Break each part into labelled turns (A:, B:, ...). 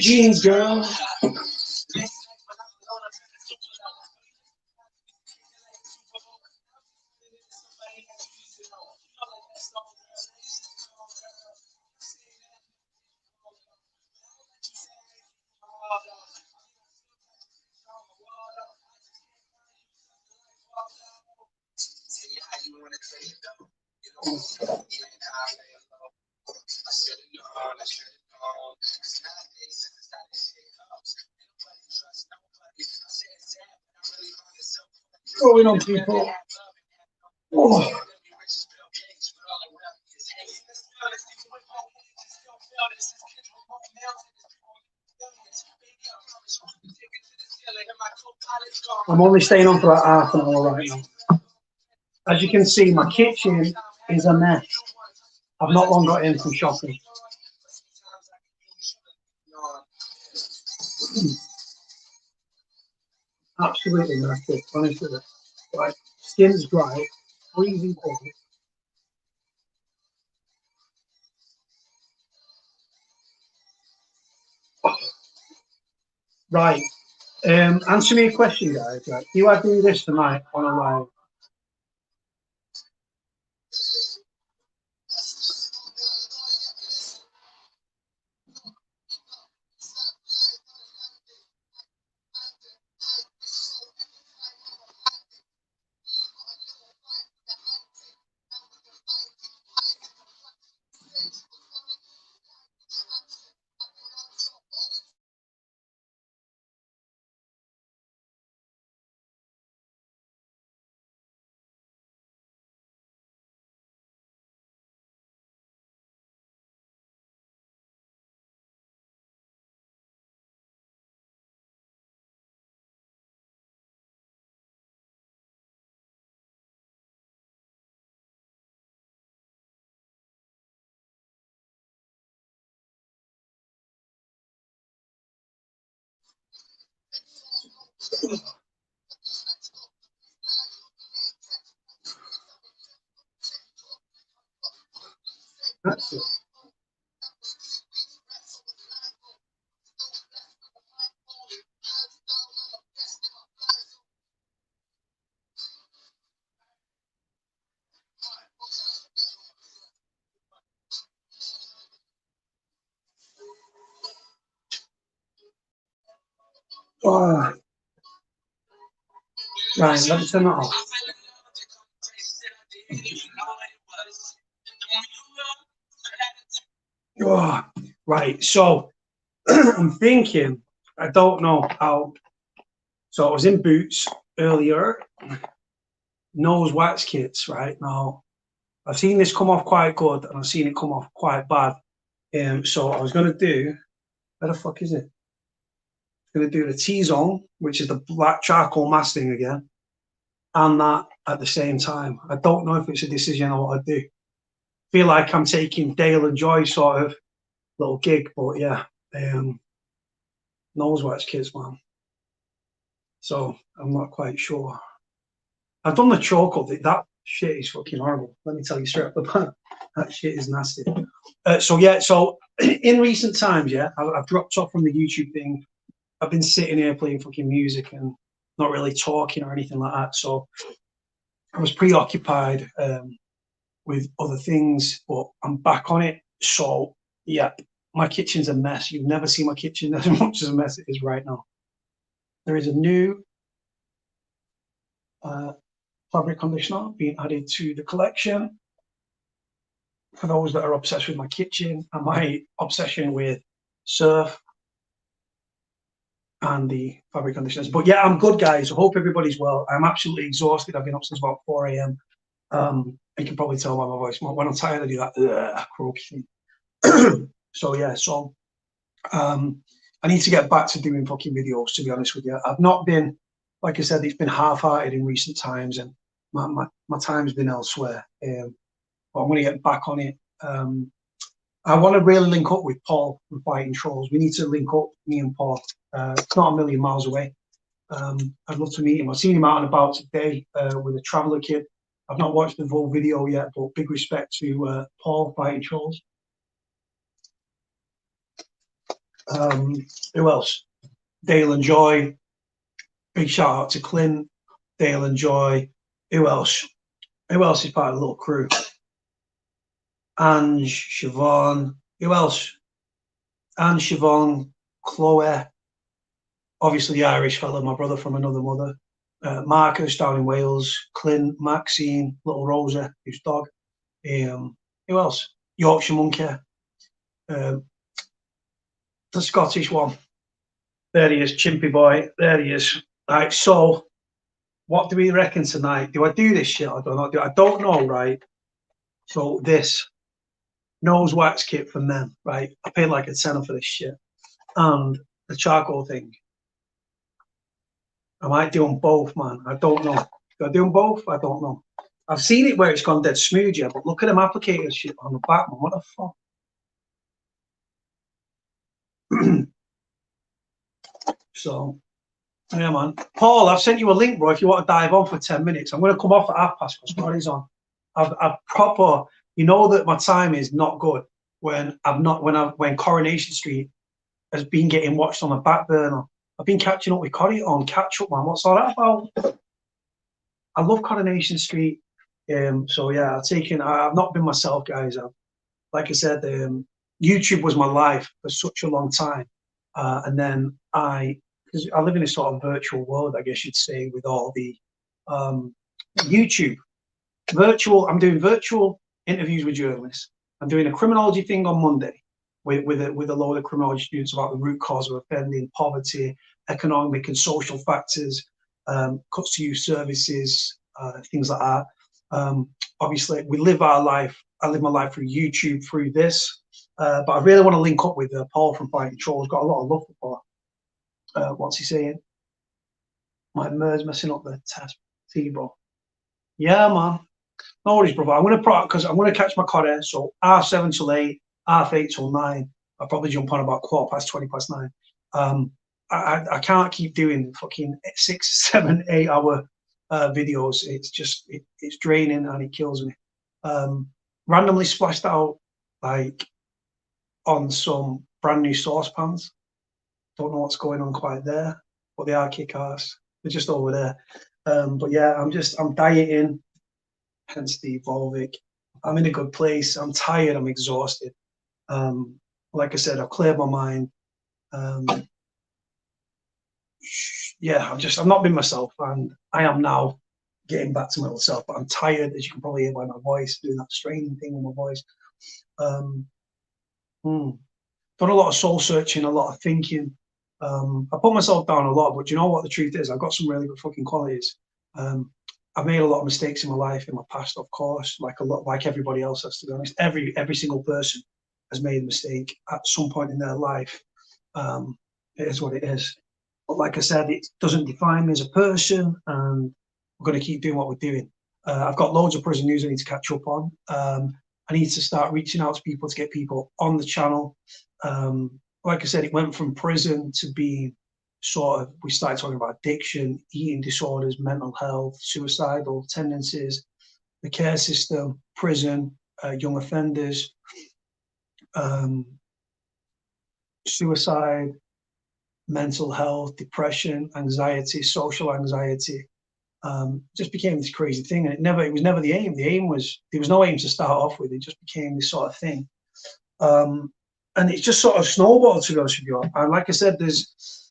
A: Jeans, girl. Going on, people. Oh. I'm only staying on for about half an hour right now. As you can see, my kitchen is a mess. I've not long got in from shopping. Absolutely nasty, honestly. Like, skin's dry, freezing cold. Right. Answer me a question, guys. Right. You are doing this tonight on a live. Oh. Right, let me turn that off. Oh, right, so I'm thinking, I don't know how. So I was in Boots earlier, nose wax kits, right? Now, I've seen this come off quite good and I've seen it come off quite bad. So I was going to do, where the fuck is it? I'm going to do the T-Zone, which is the black charcoal mask thing again, and that at the same time. I don't know if it's a decision on what I do. Feel like I'm taking Dale and Joy sort of little gig, but yeah, nose wax kits, man. So I'm not quite sure. I've done the chocolate. That shit is fucking horrible. Let me tell you straight up the bat. That shit is nasty. So yeah, so in recent times, yeah, I've dropped off from the YouTube thing. I've been sitting here playing fucking music and not really talking or anything like that. So I was preoccupied with other things, but I'm back on it. So yeah, my kitchen's a mess. You've never seen my kitchen as much as a mess it is right now. There is a new fabric conditioner being added to the collection. For those that are obsessed with my kitchen and my obsession with surf and the fabric conditioners. But yeah, I'm good, guys. I hope everybody's well. I'm absolutely exhausted. I've been up since about 4 a.m. You can probably tell by my voice. When I'm tired, I do that croaky thing. So yeah, so I need to get back to doing fucking videos, to be honest with you. I've not been, like I said, it's been half-hearted in recent times, and my time's been elsewhere. But I'm going to get back on it. I want to really link up with Paul from Fighting Trolls. We need to link up, me and Paul. It's not a million miles away. I'd love to meet him. I've seen him out and about today with a traveller kid. I've not watched the full video yet, but big respect to Paul, Fighting Trolls. Who else? Dale and Joy. Big shout out to Clint, Dale and Joy. Who else? Who else is part of the little crew? Ange, Siobhan. Who else? Ange, Siobhan, Chloe. Obviously, the Irish fella, my brother from another mother. Marcus down in Wales. Clint, Maxine, little Rosa, whose dog. Who else? Yorkshire Monkey. The Scottish one. There he is, Chimpy Boy. There he is. Right, so what do we reckon tonight? Do I do this shit? I don't know. I don't know, right? So this nose wax kit for men, right? I paid like a tenner for this shit. And the charcoal thing. I might do them both, man. I don't know. Do I do them both? I don't know. I've seen it where it's gone dead smooth, yeah, but look at them applicator shit on the back, man. What the fuck? So, yeah, man. Paul, I've sent you a link, bro, if you want to dive on for 10 minutes. I'm going to come off at 50 because Scotty's on. I've proper, you know that my time is not good when Coronation Street has been getting watched on the back burner. I've been catching up with Cody on Catch Up, man. What's all that about? I love Coronation Street. So yeah, I've not been myself, guys. Like I said, YouTube was my life for such a long time. And then because I live in a sort of virtual world, I guess you'd say, with all the YouTube I'm doing virtual interviews with journalists. I'm doing a criminology thing on Monday with a load of criminology students about the root cause of offending, poverty, economic and social factors, cuts to youth services, things like that. Obviously, we live our life. I live my life through YouTube, through this. But I really want to link up with Paul from Fighting Trolls. Got a lot of love for Paul. What's he saying? My Mer's messing up the test, T-bro. Yeah, man. No worries, brother. I'm going to catch my Cotter. So 7:30 till 8, 8:30 till 9. I'll probably jump on about 20 past 9. I can't keep doing fucking 6, 7, 8 hour videos. It's just it's draining and it kills me. Randomly splashed out like on some brand new saucepans. Don't know what's going on quite there, but they are kick ass. They're just over there. But yeah, I'm dieting, hence the Volvic. I'm in a good place. I'm tired. I'm exhausted. Like I said, I've cleared my mind. yeah, I've not been myself, and I am now getting back to my old self. But I'm tired, as you can probably hear by my voice, doing that straining thing with my voice. Um, Done a lot of soul searching, a lot of thinking. I put myself down a lot, but you know what the truth is? I've got some really good fucking qualities. I've made a lot of mistakes in my life, in my past, of course, like everybody else has, to be honest. Every single person has made a mistake at some point in their life. It is what it is. But like I said, it doesn't define me as a person, and we're going to keep doing what we're doing. I've got loads of prison news I need to catch up on. I need to start reaching out to people to get people on the channel. Like I said, it went from prison to being we started talking about addiction, eating disorders, mental health, suicidal tendencies, the care system, prison, young offenders, suicide, mental health, depression, anxiety, social anxiety. Just became this crazy thing, and it was never the aim. The aim was, there was no aim to start off with. It just became this sort of thing. And it's just sort of snowballed, to be honest with you. And like I said, it's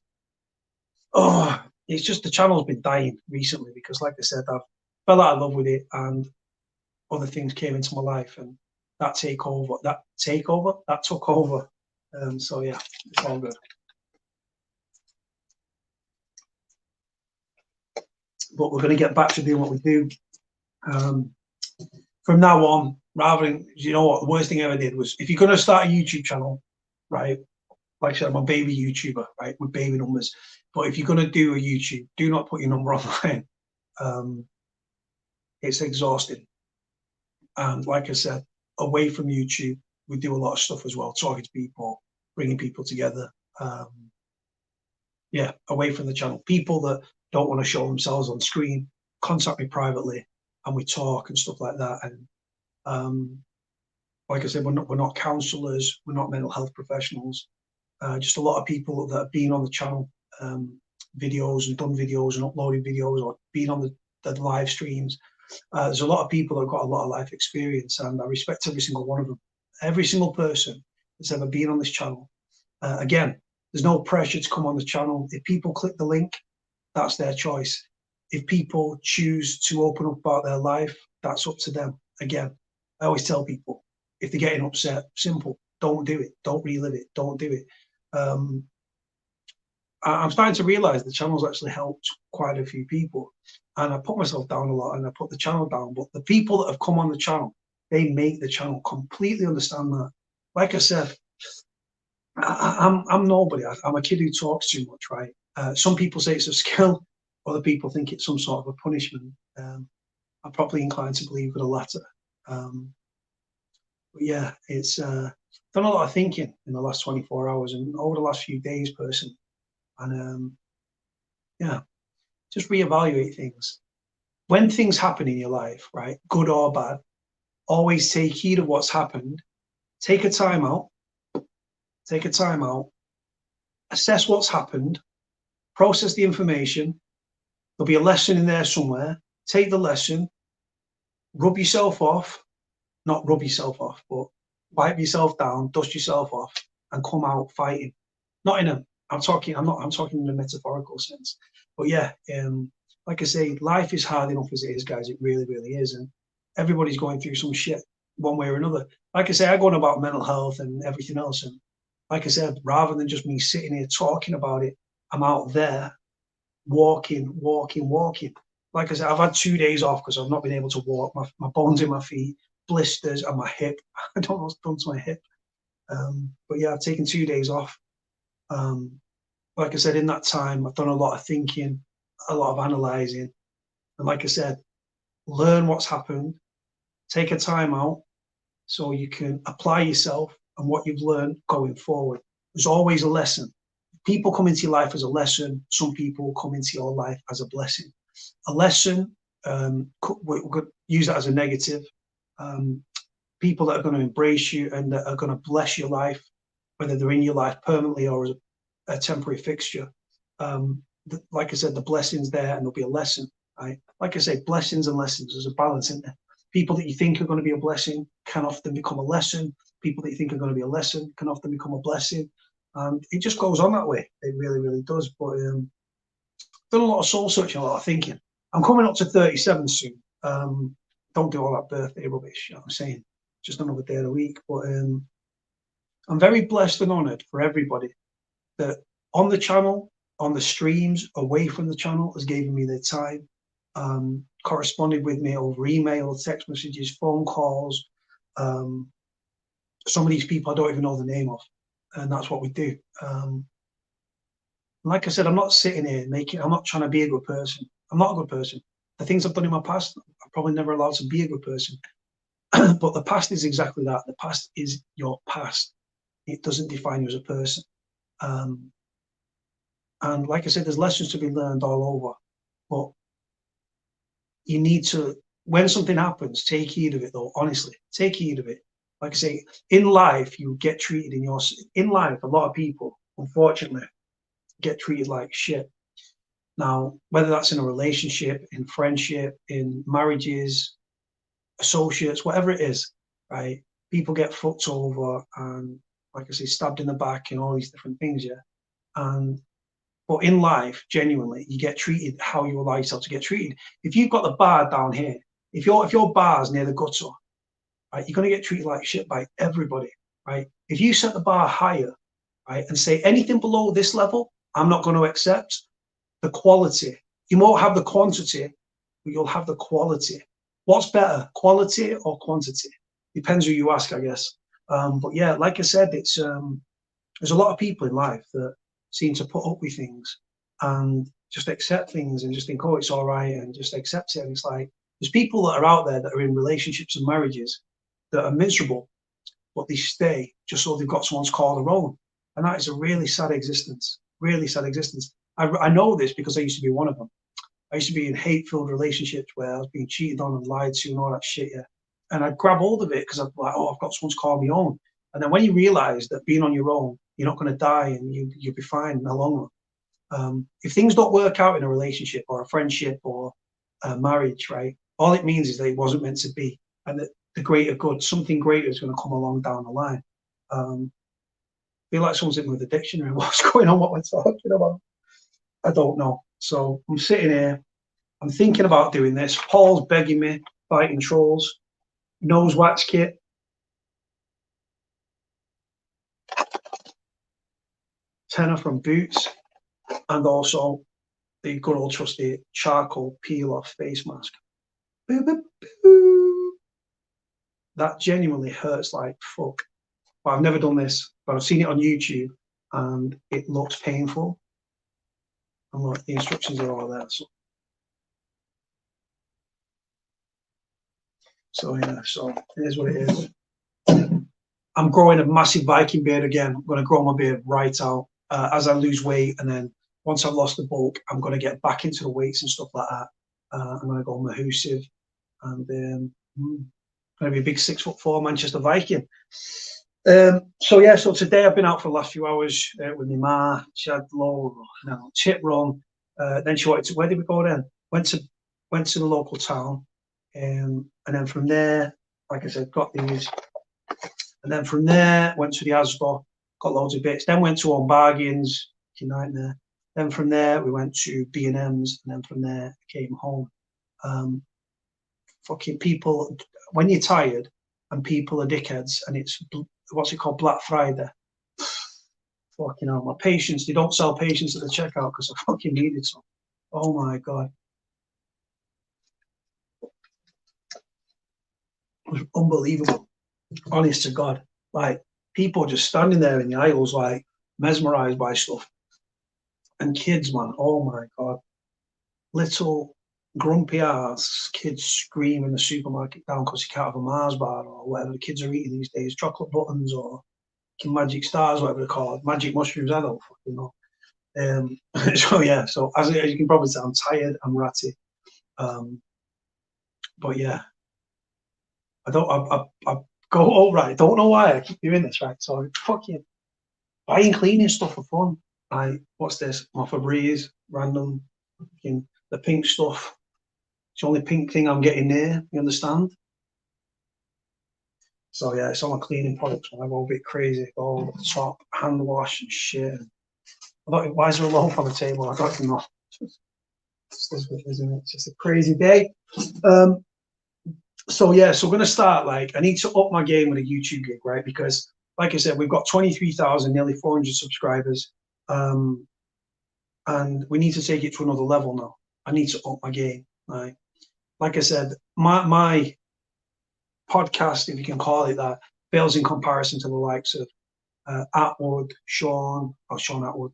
A: just the channel's been dying recently because, like I said, I've fell out of love with it, and other things came into my life, and that took over. So yeah, it's all good. But we're going to get back to doing what we do. From now on, rather than, you know what, the worst thing I ever did was, if you're going to start a YouTube channel, right? Like I said, I'm a baby YouTuber, right? With baby numbers. But if you're going to do a YouTube, do not put your number online. It's exhausting. And like I said, away from YouTube, we do a lot of stuff as well, talking to people, bringing people together. Yeah, away from the channel. People that don't want to show themselves on screen, contact me privately, and we talk and stuff like that. And like I said, we're not counselors, we're not mental health professionals. Just a lot of people that have been on the channel, videos and done videos and uploaded videos, or been on the live streams. There's a lot of people that have got a lot of life experience, and I respect every single one of them. Every single person that's ever been on this channel. Again, there's no pressure to come on the channel. If people click the link, that's their choice. If people choose to open up about their life, that's up to them. Again, I always tell people, if they're getting upset, simple, don't do it. Don't relive it. Don't do it. I'm starting to realize the channel's actually helped quite a few people, and I put myself down a lot and I put the channel down, but the people that have come on the channel, they make the channel. Completely understand that. Like I said, I'm nobody. I'm a kid who talks too much, right? Some people say it's a skill, other people think it's some sort of a punishment. I'm probably inclined to believe the latter. But yeah, it's done a lot of thinking in the last 24 hours and over the last few days, personally. And yeah, just reevaluate things. When things happen in your life, right, good or bad, always take heed of what's happened. Take a time out. Assess what's happened. Process the information. There'll be a lesson in there somewhere. Take the lesson. Rub yourself off. Not rub yourself off, but wipe yourself down, dust yourself off, and come out fighting. Not in a, I'm talking in a metaphorical sense. But yeah, like I say, life is hard enough as it is, guys. It really, really is. And everybody's going through some shit one way or another. Like I say, I go on about mental health and everything else. And like I said, rather than just me sitting here talking about it, I'm out there walking. Like I said, I've had 2 days off because I've not been able to walk. My bones in my feet, blisters, and my hip. I don't know what's done to my hip. But yeah, I've taken 2 days off. Like I said, in that time, I've done a lot of thinking, a lot of analysing. And like I said, learn what's happened, take a time out so you can apply yourself and what you've learned going forward. There's always a lesson. People come into your life as a lesson. Some people come into your life as a blessing. A lesson, we could use that as a negative. People that are going to embrace you and that are going to bless your life, whether they're in your life permanently or as a temporary fixture. Like I said, the blessing's there and there'll be a lesson. Right? Like I say, blessings and lessons, there's a balance in there. People that you think are going to be a blessing can often become a lesson. People that you think are going to be a lesson can often become a blessing. And it just goes on that way. It really, really does. But done a lot of soul searching, a lot of thinking. I'm coming up to 37 soon. Don't do all that birthday rubbish, you know what I'm saying? Just another day of the week. But I'm very blessed and honoured for everybody that on the channel, on the streams, away from the channel, has given me their time, corresponded with me over email, text messages, phone calls. Some of these people I don't even know the name of, and that's what we do. Like I said, I'm not sitting here I'm not trying to be a good person. I'm not a good person. The things I've done in my past, I'm probably never allowed to be a good person. But the past is exactly that. The past is your past. It doesn't define you as a person. And like I said, there's lessons to be learned all over. But you need to, when something happens, take heed of it though, honestly. Take heed of it. Like I say, in life, you get treated in life, a lot of people, unfortunately, get treated like shit. Now, whether that's in a relationship, in friendship, in marriages, associates, whatever it is, right? People get fucked over and, like I say, stabbed in the back and all these different things, yeah. But in life, genuinely, you get treated how you allow yourself to get treated. If you've got the bar down here, if your bar's near the gutter, right, you're going to get treated like shit by everybody, right? If you set the bar higher, right, and say anything below this level, I'm not going to accept. The quality. You won't have the quantity, but you'll have the quality. What's better, quality or quantity? Depends who you ask, I guess. But yeah, like I said, it's there's a lot of people in life that seem to put up with things and just accept things and just think, oh, it's all right, and just accept it. And it's like there's people that are out there that are in relationships and marriages that are miserable, but they stay just so they've got someone to call their own. And that is a really sad existence. Really sad existence. I know this because I used to be one of them. I used to be in hate-filled relationships where I was being cheated on and lied to and all that shit, yeah. And I'd grab hold of it because I'm like, oh, I've got someone to call me own. And then when you realise that being on your own, you're not going to die and you'll be fine in the long run. If things don't work out in a relationship or a friendship or a marriage, right, all it means is that it wasn't meant to be, and that the greater good, something greater is going to come along down the line. I feel like someone's in with a dictionary. What's going on? What we're talking about? I don't know. So I'm sitting here. I'm thinking about doing this. Paul's begging me, fighting trolls. Nose wax kit. Tenner from Boots. And also the good old trusty charcoal peel-off face mask. Boo, boo, boo. That genuinely hurts like fuck. But I've never done this, but I've seen it on YouTube and it looks painful. And look, the instructions are all there. So yeah, so here's what it is. I'm growing a massive Viking beard again. I'm going to grow my beard right out as I lose weight, and then once I've lost the bulk, I'm going to get back into the weights and stuff like that. I'm going to go Mahusive, and going to be a big 6'4" Manchester Viking. So yeah, so today I've been out for the last few hours with my ma. She had low, chip run. Then she wanted to. Where did we go then? Went to the local town, and then from there, like I said, got these. And then from there, went to the Asda, got loads of bits. Then went to Home Bargains, nightmare. Then from there, we went to B&M's, and then from there, I came home. Fucking people, when you're tired and people are dickheads, and it's, what's it called, Black Friday. Fucking hell, my patience, they don't sell patience at the checkout because I fucking needed some. Oh my God. It was unbelievable. Honest to God, like people just standing there in the aisles, like mesmerized by stuff. And kids, man, oh my God, little grumpy ass kids screaming the supermarket down because you can't have a Mars bar or whatever the kids are eating these days, chocolate buttons or magic stars, whatever they're called, magic mushrooms, I don't fucking know. So yeah, so as you can probably tell, I'm tired, I'm ratty. But yeah, I go, all right, don't know why I keep doing this, right? So I'm fucking buying cleaning stuff for fun. What's this? My Febreze, random, fucking the pink stuff. It's the only pink thing I'm getting near, you understand? So yeah, it's all my cleaning products when I go a bit crazy, go over the top, hand wash and shit. Why is there a loaf on the table? I don't even know. isn't it? It's just a crazy day. So yeah, so we're gonna start. Like, I need to up my game with a YouTube gig, right? Because, like I said, we've got 23,000, nearly 400 subscribers, and we need to take it to another level now. I need to up my game, right? Like I said, my podcast, if you can call it that, fails in comparison to the likes of Atwood, Sean Atwood,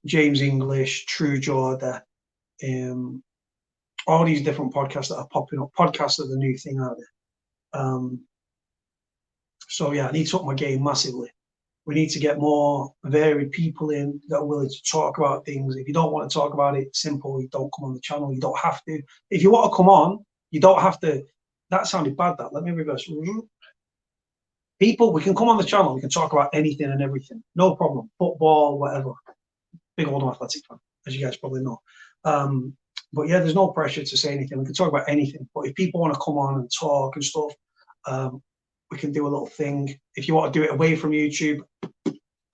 A: James English, True Jordan, all these different podcasts that are popping up. Podcasts are the new thing out there. So yeah, I need to up my game massively. We need to get more varied people in that are willing to talk about things. If you don't want to talk about it, simple, you don't come on the channel. You don't have to. If you want to come on, you don't have to. That sounded bad, that. Let me reverse. People, we can come on the channel. We can talk about anything and everything. No problem. Football, whatever. Big old athletic fan, as you guys probably know. But yeah, there's no pressure to say anything. We can talk about anything. But if people want to come on and talk and stuff, we can do a little thing. If you want to do it away from YouTube,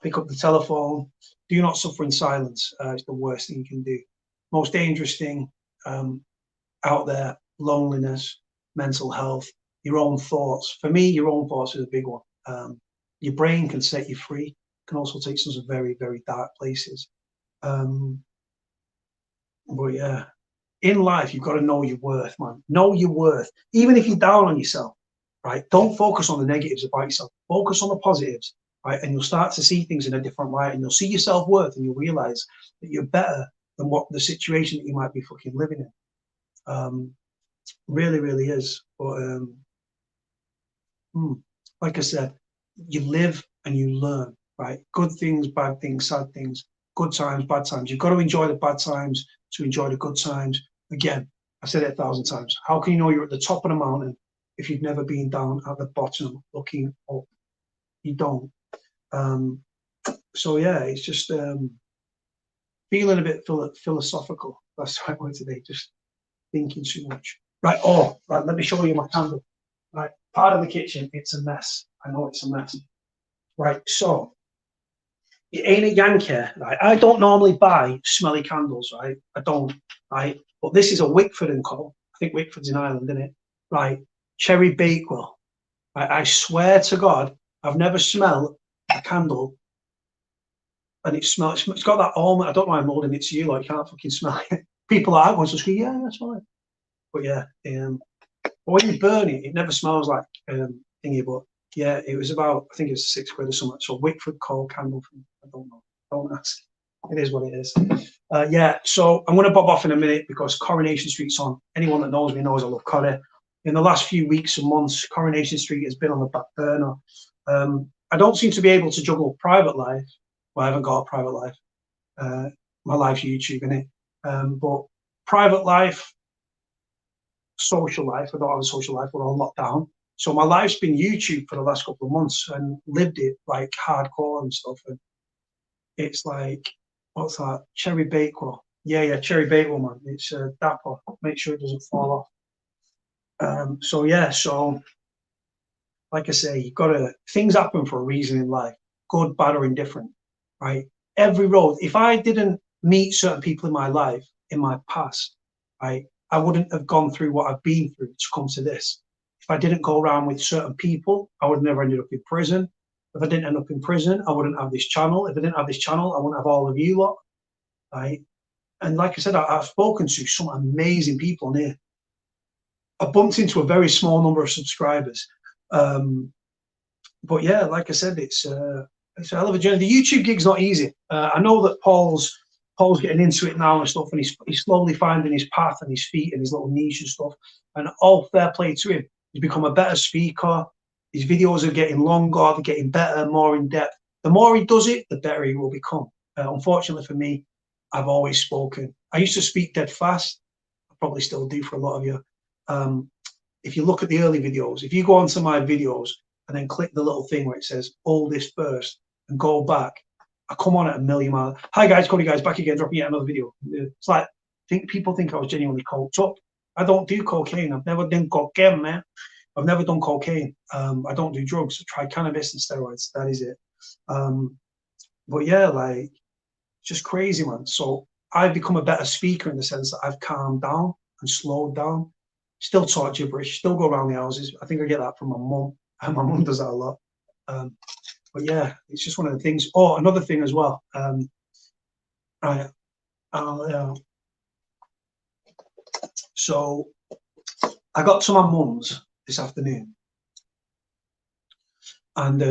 A: pick up the telephone. Do not suffer in silence. It's the worst thing you can do. Most dangerous thing out there: loneliness, mental health, your own thoughts. For me, your own thoughts is a big one. Your brain can set you free. Can also take you to some very, very dark places. But yeah, in life, you've got to know your worth, man. Know your worth. Even if you're down on yourself, right? Don't focus on the negatives about yourself. Focus on the positives, right? And you'll start to see things in a different light, and you'll see your self-worth, and you'll realize that you're better than what the situation that you might be fucking living in. Really, really is. But like I said, you live and you learn, right? Good things, bad things, sad things, good times, bad times. You've got to enjoy the bad times to enjoy the good times. Again, I've said it 1,000 times. How can you know you're at the top of the mountain if you've never been down at the bottom looking up? You don't. So yeah, it's just feeling a bit philosophical. That's right word today. Just thinking too much. Right. Oh, right. Let me show you my candle. Right. Part of the kitchen, it's a mess. I know it's a mess. Right. So it ain't a Yankee, right? I don't normally buy smelly candles, right? I don't, right? But this is a Wickford and Co. I think Wickford's in Ireland, isn't it? Right. Cherry Bakewell. Right? I swear to God, I've never smelled a candle and it smells. It's got that almond. I don't know why I'm holding it to you. Like, you can't fucking smell it. People are going to scream, yeah, that's fine. But yeah, but when you burn it, it never smells like thingy. But yeah, it was about, I think it's £6 or something. So Wickford cold candle. I don't know. Don't ask. It is what it is. Yeah, so I'm going to bob off in a minute because Coronation Street's on. Anyone that knows me knows I love Corrie. In the last few weeks and months, Coronation Street has been on the back burner. I don't seem to be able to juggle private life. Well, I haven't got a private life. My life's YouTube, innit? But private life, social life, I don't have a social life, we're all locked down. So my life's been YouTube for the last couple of months and lived it like hardcore and stuff. And it's like, what's that? Cherry Bakewell. Yeah, Cherry Bakewell, man. It's dapper. Make sure it doesn't fall off. So yeah, so like I say, you've got to, things happen for a reason in life, good, bad, or indifferent, right? Every road, if I didn't meet certain people in my life, in my past, right, I wouldn't have gone through what I've been through to come to this. If I didn't go around with certain people, I would have never ended up in prison. If I didn't end up in prison, I wouldn't have this channel. If I didn't have this channel, I wouldn't have all of you lot, right? And like I said, I've spoken to some amazing people in here. I bumped into a very small number of subscribers. But yeah, like I said, it's a hell of a journey. The YouTube gig's not easy. I know that Paul's getting into it now and stuff, and he's slowly finding his path and his feet and his little niche and stuff. And all fair play to him. He's become a better speaker. His videos are getting longer, they're getting better, more in depth. The more he does it, the better he will become. Unfortunately for me, I've always spoken. I used to speak dead fast. I probably still do for a lot of you. If you look at the early videos, if you go onto my videos and then click the little thing where it says all this first and go back, I come on at a million miles. Hi guys, Cody guys, back again, dropping yet another video. It's like, people think I was genuinely coked up. I don't do cocaine. I've never done cocaine, man. I've never done cocaine. I don't do drugs. I try cannabis and steroids. That is it. But yeah, like, just crazy, man. So I've become a better speaker in the sense that I've calmed down and slowed down. Still talk gibberish, still go around the houses. I think I get that from my mum. My mum does that a lot. But yeah, it's just one of the things. Oh, another thing as well. So I got to my mum's this afternoon, and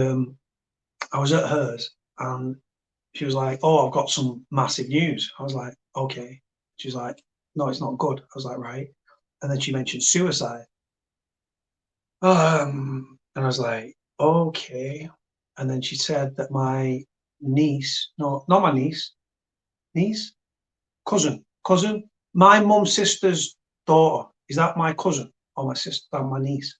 A: I was at hers, and she was like, "Oh, I've got some massive news." I was like, "Okay." She's like, "No, it's not good." I was like, "Right." And then she mentioned suicide. And I was like, "Okay." And then she said that my niece, no, not my niece, cousin, my mum's sister's daughter. Is that my cousin or my sister, my niece?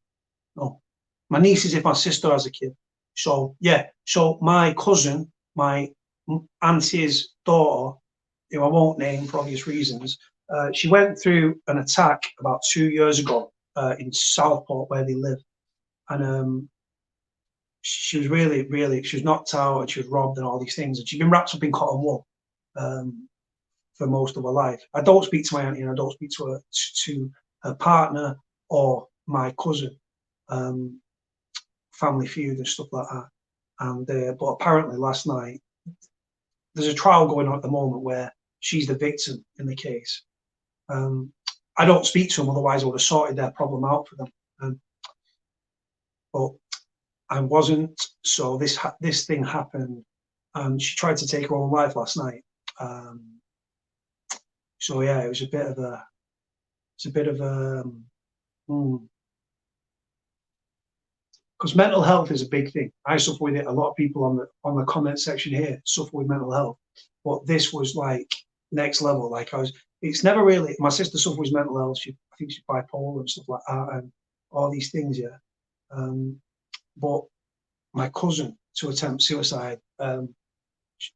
A: No, my niece is if my sister has a kid. So yeah, so my cousin, my auntie's daughter, who I won't name for obvious reasons, she went through an attack about 2 years ago in Southport where they live, and she was really, she was knocked out and she was robbed and all these things, and she'd been wrapped up in cotton wool for most of her life. I don't speak to my auntie, and I don't speak to her partner or my cousin. Family feud and stuff like that. And but apparently last night there's a trial going on at the moment where she's the victim in the case. I don't speak to them, otherwise I would have sorted their problem out for them. But I wasn't. So this thing happened, and she tried to take her own life last night. So yeah, it was a bit of a. Because mental health is a big thing. I suffer with it. A lot of people on the comment section here suffer with mental health, but this was like next level. Like it's never really. My sister suffers with mental health. I think she's bipolar and stuff like that, and all these things. Yeah, but my cousin to attempt suicide.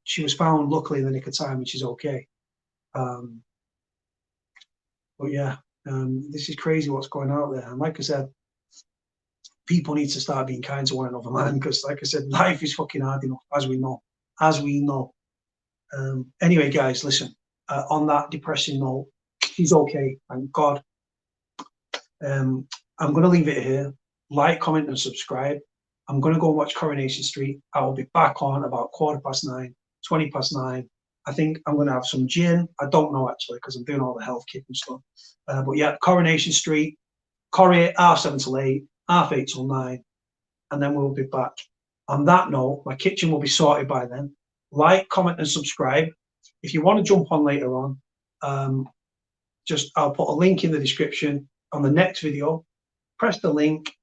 A: She was found luckily in the nick of time, and she's okay. But yeah, this is crazy what's going out there. And like I said, people need to start being kind to one another, man, because like I said, life is fucking hard enough, as we know. Anyway, guys, listen, on that depressing note, she's okay, thank God. I'm going to leave it here. Like, comment and subscribe. I'm going to go and watch Coronation Street. I will be back on about 9:15, 9:20. I think I'm going to have some gin. I don't know actually, because I'm doing all the health kit and stuff. But yeah, Coronation Street, Corrie, 7:30 till 8, 8:30 till 9, and then we'll be back. On that note, my kitchen will be sorted by then. Like, comment, and subscribe. If you want to jump on later on, I'll put a link in the description on the next video. Press the link.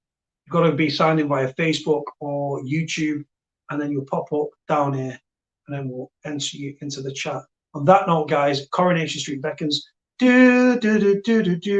A: You've got to be signed in via Facebook or YouTube, and then you'll pop up down here, and then we'll enter you into the chat. On that note, guys, Coronation Street beckons. Do do do do do do.